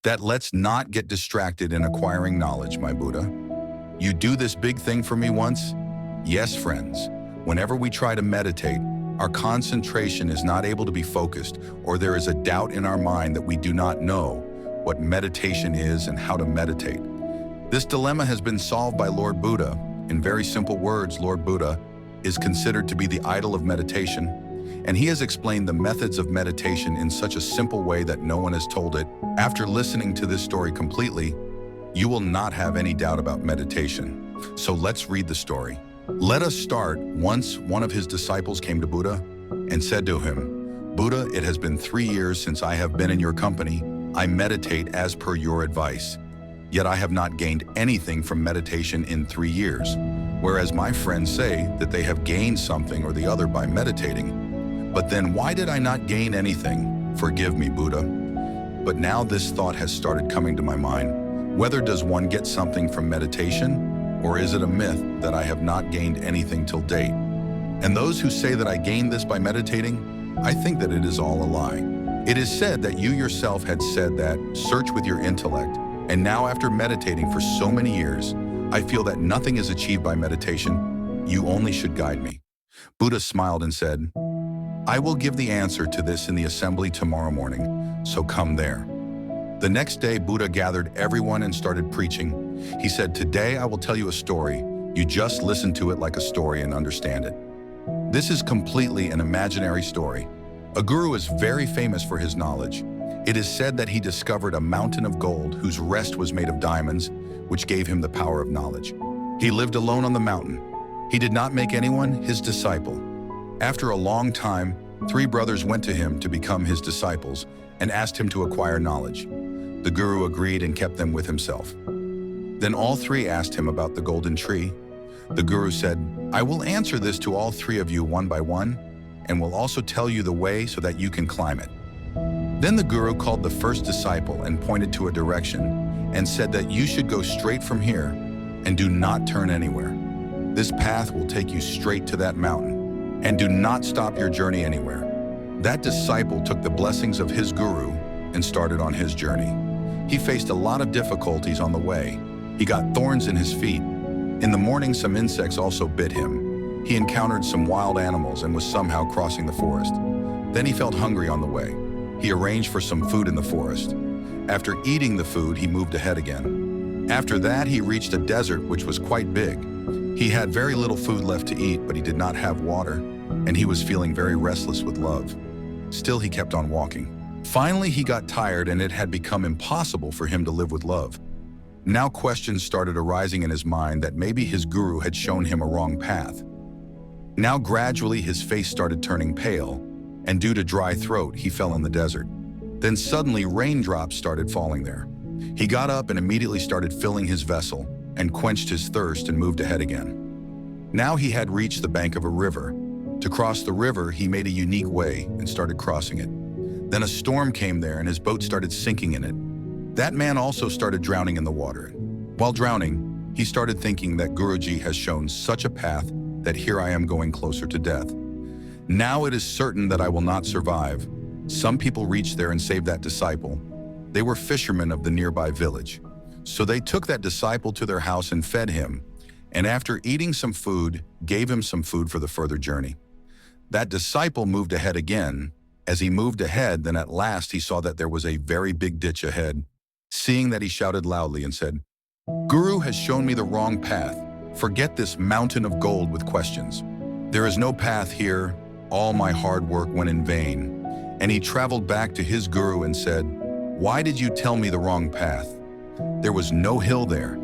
that let's not get distracted in acquiring knowledge, my Buddha. You do this big thing for me once? Yes, friends. Whenever we try to meditate, our concentration is not able to be focused, or there is a doubt in our mind that we do not know what meditation is and how to meditate. This dilemma has been solved by Lord Buddha. In very simple words, Lord Buddha is considered to be the idol of meditation, and he has explained the methods of meditation in such a simple way that no one has told it. After listening to this story completely, you will not have any doubt about meditation. So let's read the story. Let us start. Once one of his disciples came to Buddha and said to him, Buddha, it has been 3 years since I have been in your company. I meditate as per your advice. Yet I have not gained anything from meditation in 3 years, whereas my friends say that they have gained something or the other by meditating. But then why did I not gain anything? Forgive me, Buddha. But now this thought has started coming to my mind. Whether does one get something from meditation, or is it a myth that I have not gained anything till date? And those who say that I gained this by meditating, I think that it is all a lie. It is said that you yourself had said that, search with your intellect, and now after meditating for so many years, I feel that nothing is achieved by meditation. You only should guide me. Buddha smiled and said, I will give the answer to this in the assembly tomorrow morning, so come there. The next day, Buddha gathered everyone and started preaching. He said, today I will tell you a story. You just listen to it like a story and understand it. This is completely an imaginary story. A guru is very famous for his knowledge. It is said that he discovered a mountain of gold whose rest was made of diamonds, which gave him the power of knowledge. He lived alone on the mountain. He did not make anyone his disciple. After a long time, 3 brothers went to him to become his disciples and asked him to acquire knowledge. The guru agreed and kept them with himself. Then all 3 asked him about the golden tree. The guru said, I will answer this to all 3 of you one by one, and will also tell you the way so that you can climb it. Then the guru called the first disciple and pointed to a direction and said that you should go straight from here and do not turn anywhere. This path will take you straight to that mountain, and do not stop your journey anywhere. That disciple took the blessings of his guru and started on his journey. He faced a lot of difficulties on the way. He got thorns in his feet. In the morning, some insects also bit him. He encountered some wild animals and was somehow crossing the forest. Then he felt hungry on the way. He arranged for some food in the forest. After eating the food, he moved ahead again. After that, he reached a desert which was quite big. He had very little food left to eat, but he did not have water, and he was feeling very restless with love. Still, he kept on walking. Finally, he got tired and it had become impossible for him to live with love. Now questions started arising in his mind that maybe his guru had shown him a wrong path. Now gradually his face started turning pale, and due to dry throat, he fell in the desert. Then suddenly raindrops started falling there. He got up and immediately started filling his vessel and quenched his thirst and moved ahead again. Now he had reached the bank of a river. To cross the river, he made a unique way and started crossing it. Then a storm came there and his boat started sinking in it. That man also started drowning in the water. While drowning, he started thinking that Guruji has shown such a path that here I am going closer to death. Now it is certain that I will not survive. Some people reached there and saved that disciple. They were fishermen of the nearby village. So they took that disciple to their house and fed him, and after eating some food, gave him some food for the further journey. That disciple moved ahead again. As he moved ahead, then at last he saw that there was a very big ditch ahead. Seeing that, he shouted loudly and said, Guru has shown me the wrong path. Forget this mountain of gold with questions. There is no path here. All my hard work went in vain. And he traveled back to his guru and said, why did you tell me the wrong path? There was no hill there.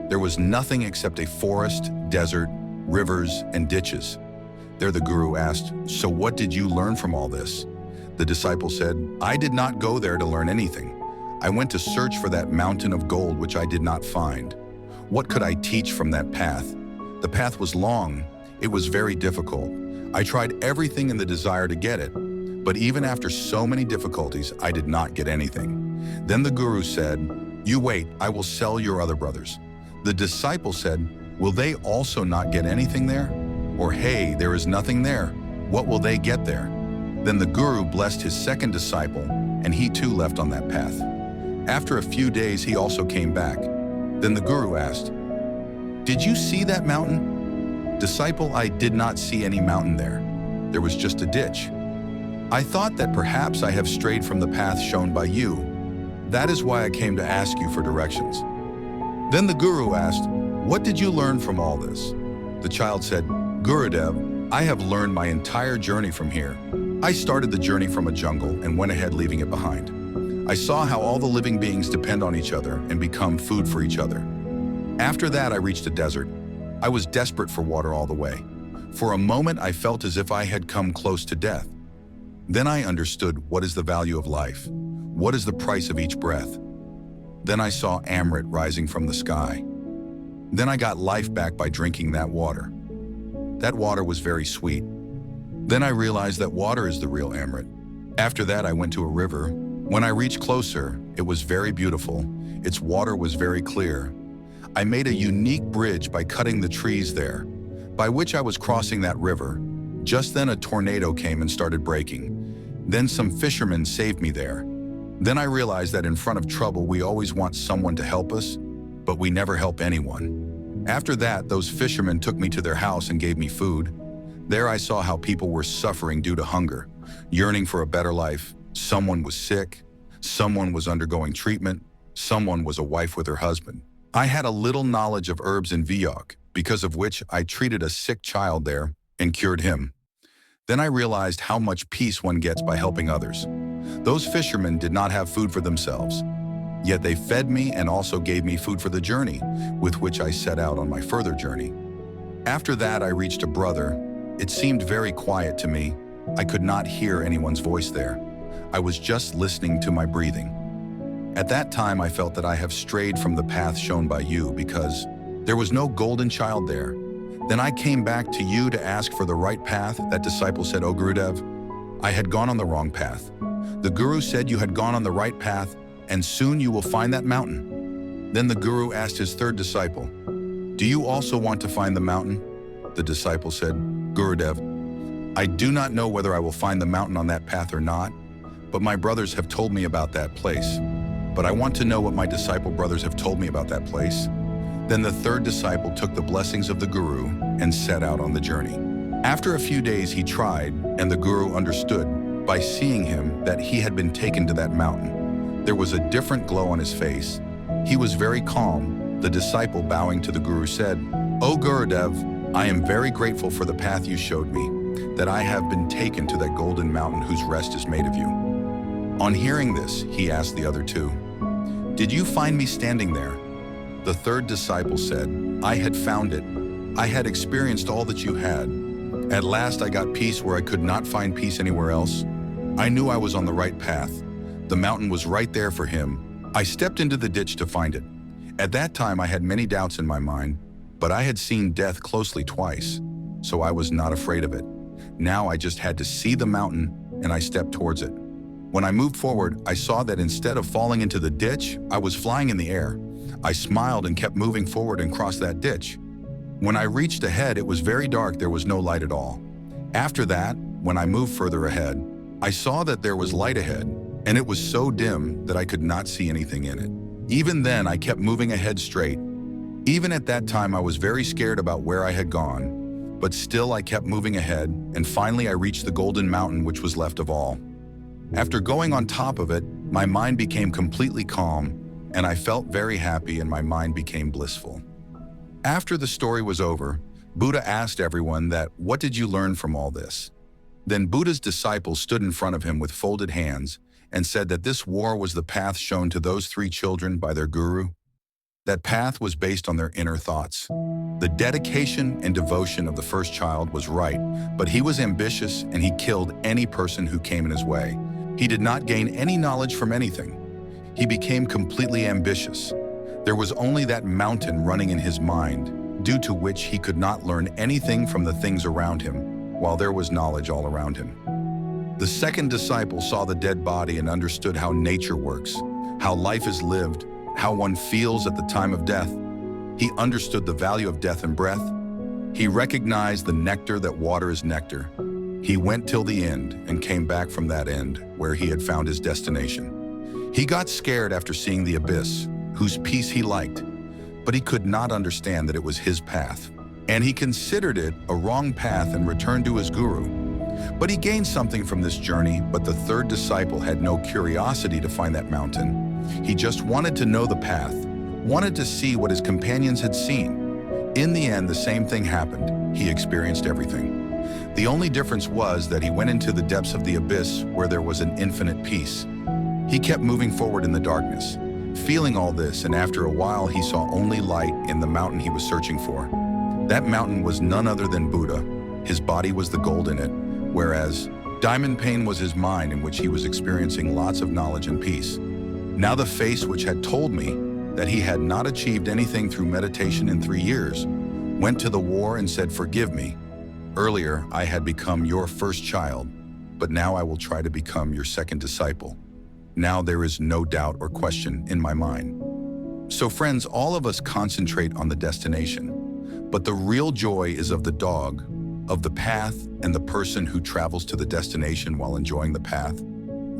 There was nothing except a forest, desert, rivers, and ditches. There the guru asked, so what did you learn from all this? The disciple said, I did not go there to learn anything. I went to search for that mountain of gold which I did not find. What could I teach from that path? The path was long. It was very difficult. I tried everything in the desire to get it, but even after so many difficulties, I did not get anything. Then the guru said, you wait, I will sell your other brothers. The disciple said, will they also not get anything there? Or hey, there is nothing there. What will they get there? Then the guru blessed his second disciple, and he too left on that path. After a few days, he also came back. Then the guru asked, "Did you see that mountain?" "Disciple, I did not see any mountain there. There was just a ditch. I thought that perhaps I have strayed from the path shown by you. That is why I came to ask you for directions." Then the guru asked, "What did you learn from all this?" The child said, "Gurudev, I have learned my entire journey from here. I started the journey from a jungle and went ahead leaving it behind. I saw how all the living beings depend on each other and become food for each other. After that, I reached a desert. I was desperate for water all the way. For a moment, I felt as if I had come close to death. Then I understood what is the value of life. What is the price of each breath? Then I saw Amrit rising from the sky. Then I got life back by drinking that water. That water was very sweet. Then I realized that water is the real Amrit. After that, I went to a river. When I reached closer, it was very beautiful. Its water was very clear. I made a unique bridge by cutting the trees there, by which I was crossing that river. Just then a tornado came and started breaking. Then some fishermen saved me there. Then I realized that in front of trouble, we always want someone to help us, but we never help anyone. After that, those fishermen took me to their house and gave me food. There I saw how people were suffering due to hunger, yearning for a better life. Someone was sick, someone was undergoing treatment, someone was a wife with her husband. I had a little knowledge of herbs and viyog, because of which I treated a sick child there and cured him. Then I realized how much peace one gets by helping others. Those fishermen did not have food for themselves, yet they fed me and also gave me food for the journey, with which I set out on my further journey. After that, I reached a brother. It seemed very quiet to me. I could not hear anyone's voice there. I was just listening to my breathing. At that time, I felt that I have strayed from the path shown by you because there was no golden child there. Then I came back to you to ask for the right path. That disciple said, "Oh Gurudev, I had gone on the wrong path. The guru said you had gone on the right path and soon you will find that mountain." Then the guru asked his third disciple, "Do you also want to find the mountain?" The disciple said, "Gurudev, I do not know whether I will find the mountain on that path or not, but my brothers have told me about that place. But I want to know what my disciple brothers have told me about that place." Then the third disciple took the blessings of the guru and set out on the journey. After a few days he tried, and the guru understood by seeing him that he had been taken to that mountain. There was a different glow on his face. He was very calm. The disciple, bowing to the guru, said, "O Gurudev, I am very grateful for the path you showed me, that I have been taken to that golden mountain whose rest is made of you." On hearing this, he asked the other two, "Did you find me standing there?" The third disciple said, "I had found it. I had experienced all that you had. At last I got peace where I could not find peace anywhere else. I knew I was on the right path. The mountain was right there for him. I stepped into the ditch to find it. At that time I had many doubts in my mind, but I had seen death closely twice, so I was not afraid of it. Now I just had to see the mountain, and I stepped towards it. When I moved forward, I saw that instead of falling into the ditch, I was flying in the air. I smiled and kept moving forward and crossed that ditch. When I reached ahead, it was very dark. There was no light at all. After that, when I moved further ahead, I saw that there was light ahead, and it was so dim that I could not see anything in it. Even then, I kept moving ahead straight. Even at that time, I was very scared about where I had gone, but still I kept moving ahead, and finally I reached the golden mountain which was left of all. After going on top of it, my mind became completely calm, and I felt very happy and my mind became blissful. After the story was over, Buddha asked everyone that, "What did you learn from all this?" Then Buddha's disciples stood in front of him with folded hands and said that this war was the path shown to those three children by their guru. That path was based on their inner thoughts. The dedication and devotion of the first child was right, but he was ambitious and he killed any person who came in his way. He did not gain any knowledge from anything. He became completely ambitious. There was only that mountain running in his mind, due to which he could not learn anything from the things around him, while there was knowledge all around him. The second disciple saw the dead body and understood how nature works, how life is lived, how one feels at the time of death. He understood the value of death and breath. He recognized the nectar that water is nectar. He went till the end and came back from that end where he had found his destination. He got scared after seeing the abyss, whose peace he liked, but he could not understand that it was his path. And he considered it a wrong path and returned to his guru. But he gained something from this journey, but the third disciple had no curiosity to find that mountain. He just wanted to know the path, wanted to see what his companions had seen. In the end, the same thing happened. He experienced everything. The only difference was that he went into the depths of the abyss where there was an infinite peace. He kept moving forward in the darkness, feeling all this, and after a while he saw only light in the mountain he was searching for. That mountain was none other than Buddha. His body was the gold in it, whereas diamond pane was his mind, in which he was experiencing lots of knowledge and peace. Now the face which had told me that he had not achieved anything through meditation in 3 years went to the war and said, "Forgive me. Earlier I had become your first child, but now I will try to become your second disciple. Now there is no doubt or question in my mind." So friends, all of us concentrate on the destination, but the real joy is of the dog, of the path, and the person who travels to the destination while enjoying the path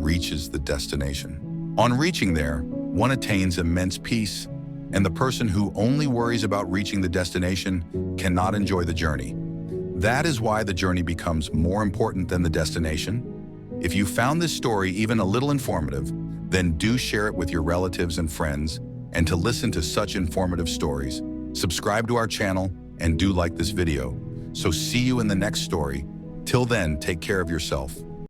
reaches the destination. On reaching there, one attains immense peace, and the person who only worries about reaching the destination cannot enjoy the journey. That is why the journey becomes more important than the destination. If you found this story even a little informative, then do share it with your relatives and friends. And to listen to such informative stories, subscribe to our channel and do like this video. So see you in the next story. Till then, take care of yourself.